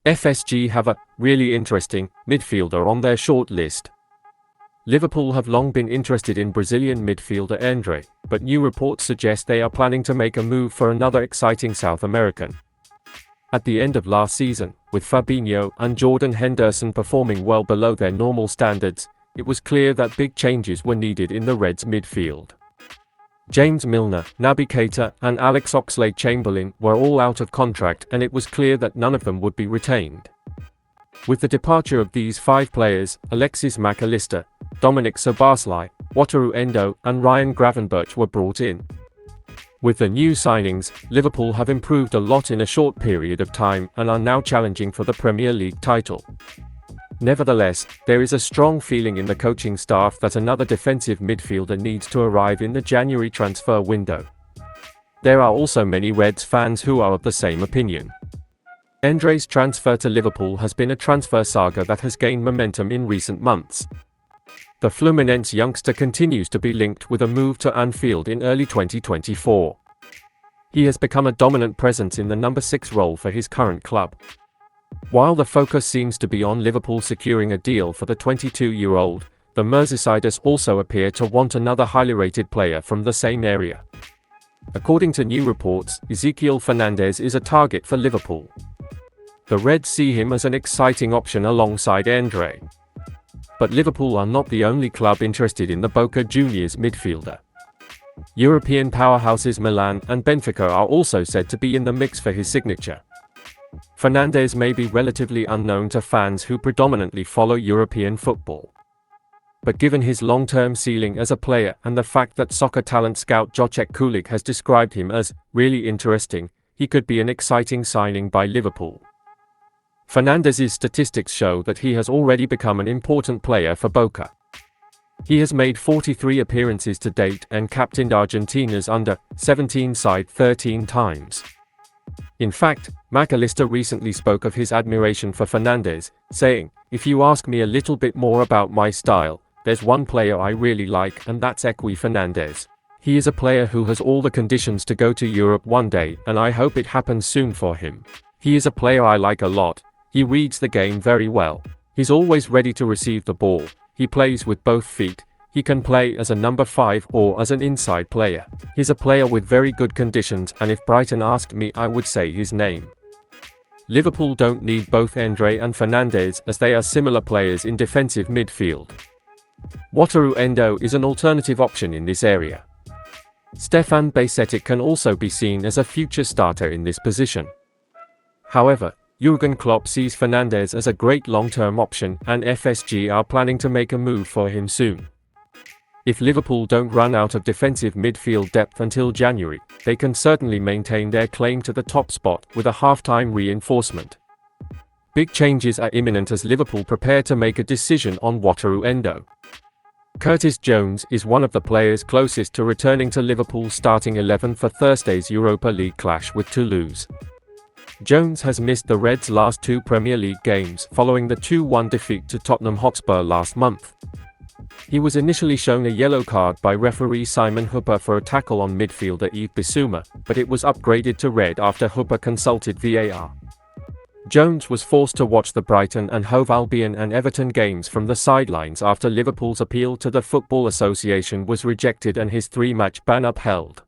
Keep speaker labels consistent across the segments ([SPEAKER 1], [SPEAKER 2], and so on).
[SPEAKER 1] FSG have a really interesting midfielder on their short list. Liverpool have long been interested in Brazilian midfielder Andre, but new reports suggest they are planning to make a move for another exciting South American. At the end of last season, with Fabinho and Jordan Henderson performing well below their normal standards, it was clear that big changes were needed in the Reds' midfield. James Milner, Naby Keita, and Alex Oxlade-Chamberlain were all out of contract, and it was clear that none of them would be retained. With the departure of these 5 players, Alexis Mac Allister, Dominic Szoboszlai, Wataru Endo, and Ryan Gravenberch were brought in. With the new signings, Liverpool have improved a lot in a short period of time and are now challenging for the Premier League title. Nevertheless, there is a strong feeling in the coaching staff that another defensive midfielder needs to arrive in the January transfer window. There are also many Reds fans who are of the same opinion. Andre's transfer to Liverpool has been a transfer saga that has gained momentum in recent months. The Fluminense youngster continues to be linked with a move to Anfield in early 2024. He has become a dominant presence in the number 6 role for his current club. While the focus seems to be on Liverpool securing a deal for the 22-year-old, the Merseysiders also appear to want another highly rated player from the same area. According to new reports, Ezequiel Fernandez is a target for Liverpool. The Reds see him as an exciting option alongside Andre. But Liverpool are not the only club interested in the Boca Juniors midfielder. European powerhouses Milan and Benfica are also said to be in the mix for his signature. Fernandez may be relatively unknown to fans who predominantly follow European football. But given his long-term ceiling as a player and the fact that soccer talent scout Jacek Kulik has described him as really interesting, he could be an exciting signing by Liverpool. Fernandez's statistics show that he has already become an important player for Boca. He has made 43 appearances to date and captained Argentina's under-17 side 13 times. In fact, Mac Allister recently spoke of his admiration for Fernandez, saying, "If you ask me a little bit more about my style, there's one player I really like, and that's Equi Fernandez. He is a player who has all the conditions to go to Europe one day, and I hope it happens soon for him. He is a player I like a lot. He reads the game very well. He's always ready to receive the ball. He plays with both feet. He can play as a number 5 or as an inside player. He's a player with very good conditions, and if Brighton asked me, I would say his name." Liverpool don't need both Andre and Fernandez, as they are similar players in defensive midfield. Wataru Endo is an alternative option in this area. Stefan Bajcetic can also be seen as a future starter in this position. However, Jürgen Klopp sees Fernandez as a great long-term option, and FSG are planning to make a move for him soon. If Liverpool don't run out of defensive midfield depth until January, they can certainly maintain their claim to the top spot with a half-time reinforcement. Big changes are imminent as Liverpool prepare to make a decision on Wataru Endo. Curtis Jones is one of the players closest to returning to Liverpool's starting 11 for Thursday's Europa League clash with Toulouse. Jones has missed the Reds' last 2 Premier League games following the 2-1 defeat to Tottenham Hotspur last month. He was initially shown a yellow card by referee Simon Hooper for a tackle on midfielder Yves Bissouma, but it was upgraded to red after Hooper consulted VAR. Jones was forced to watch the Brighton and Hove Albion and Everton games from the sidelines after Liverpool's appeal to the Football Association was rejected and his 3-match ban upheld.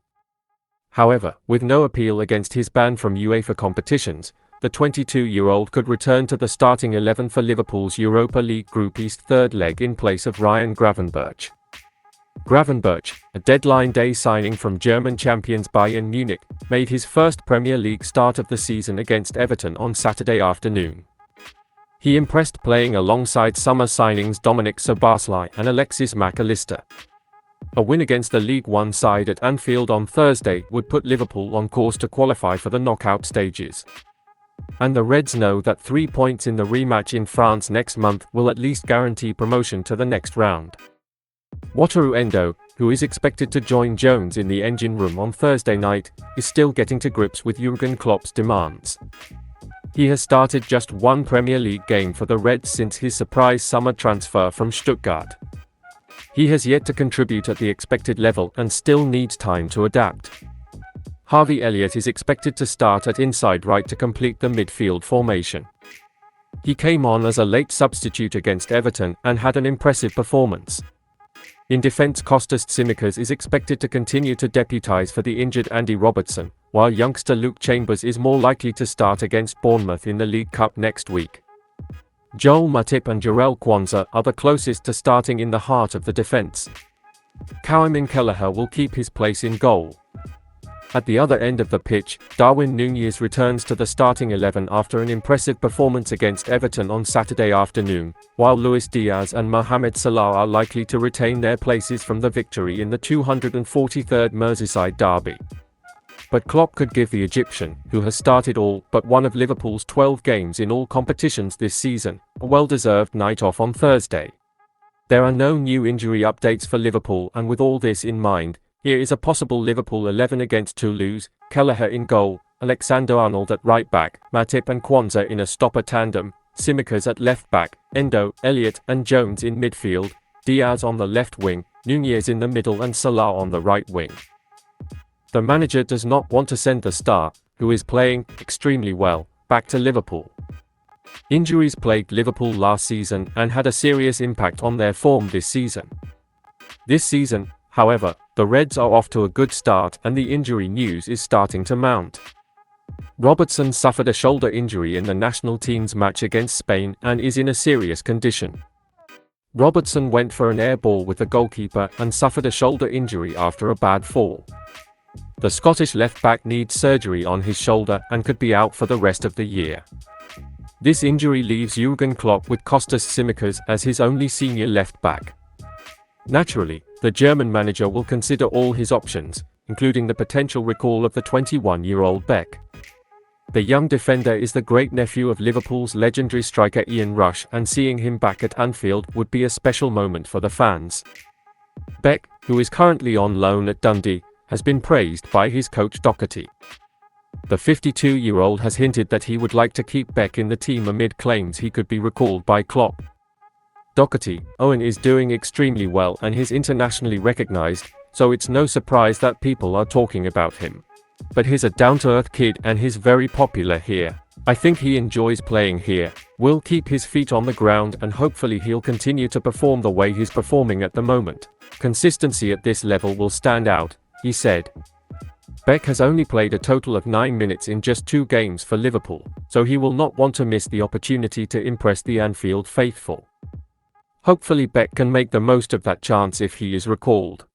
[SPEAKER 1] However, with no appeal against his ban from UEFA competitions, the 22-year-old could return to the starting 11 for Liverpool's Europa League Group E's third leg in place of Ryan Gravenberch. Gravenberch, a deadline day signing from German champions Bayern Munich, made his first Premier League start of the season against Everton on Saturday afternoon. He impressed playing alongside summer signings Dominic Szoboszlai and Alexis Mac Allister. A win against the League One side at Anfield on Thursday would put Liverpool on course to qualify for the knockout stages. And the Reds know that 3 points in the rematch in France next month will at least guarantee promotion to the next round. Wataru Endo, who is expected to join Jones in the engine room on Thursday night, is still getting to grips with Jürgen Klopp's demands. He has started just 1 Premier League game for the Reds since his surprise summer transfer from Stuttgart. He has yet to contribute at the expected level and still needs time to adapt. Harvey Elliott is expected to start at inside right to complete the midfield formation. He came on as a late substitute against Everton and had an impressive performance. In defence, Kostas Tsimikas is expected to continue to deputise for the injured Andy Robertson, while youngster Luke Chambers is more likely to start against Bournemouth in the League Cup next week. Joel Matip and Jarell Quansah are the closest to starting in the heart of the defence. Kevin Kelleher will keep his place in goal. At the other end of the pitch, Darwin Núñez returns to the starting 11 after an impressive performance against Everton on Saturday afternoon, while Luis Diaz and Mohamed Salah are likely to retain their places from the victory in the 243rd Merseyside derby. But Klopp could give the Egyptian, who has started all but one of Liverpool's 12 games in all competitions this season, a well-deserved night off on Thursday. There are no new injury updates for Liverpool, and with all this in mind, here is a possible Liverpool 11 against Toulouse: Kelleher in goal, Alexander-Arnold at right back, Matip and Quansah in a stopper tandem, Tsimikas at left back, Endo, Elliott and Jones in midfield, Diaz on the left wing, Núñez in the middle and Salah on the right wing. The manager does not want to send the star, who is playing extremely well, back to Liverpool. Injuries plagued Liverpool last season and had a serious impact on their form this season. This season, however, the Reds are off to a good start and the injury news is starting to mount. Robertson suffered a shoulder injury in the national team's match against Spain and is in a serious condition. Robertson went for an air ball with the goalkeeper and suffered a shoulder injury after a bad fall. The Scottish left-back needs surgery on his shoulder and could be out for the rest of the year. This injury leaves Jürgen Klopp with Kostas Tsimikas as his only senior left-back. Naturally, the German manager will consider all his options, including the potential recall of the 21-year-old Beck. The young defender is the great-nephew of Liverpool's legendary striker Ian Rush, and seeing him back at Anfield would be a special moment for the fans. Beck, who is currently on loan at Dundee, has been praised by his coach Doherty. The 52-year-old has hinted that he would like to keep Beck in the team amid claims he could be recalled by Klopp. Doherty, Owen is doing extremely well and he's internationally recognized, so it's no surprise that people are talking about him. But he's a down-to-earth kid and he's very popular here. I think he enjoys playing here, will keep his feet on the ground and hopefully he'll continue to perform the way he's performing at the moment. Consistency at this level will stand out, he said. Beck has only played a total of 9 minutes in just 2 games for Liverpool, so he will not want to miss the opportunity to impress the Anfield faithful. Hopefully Beck can make the most of that chance if he is recalled.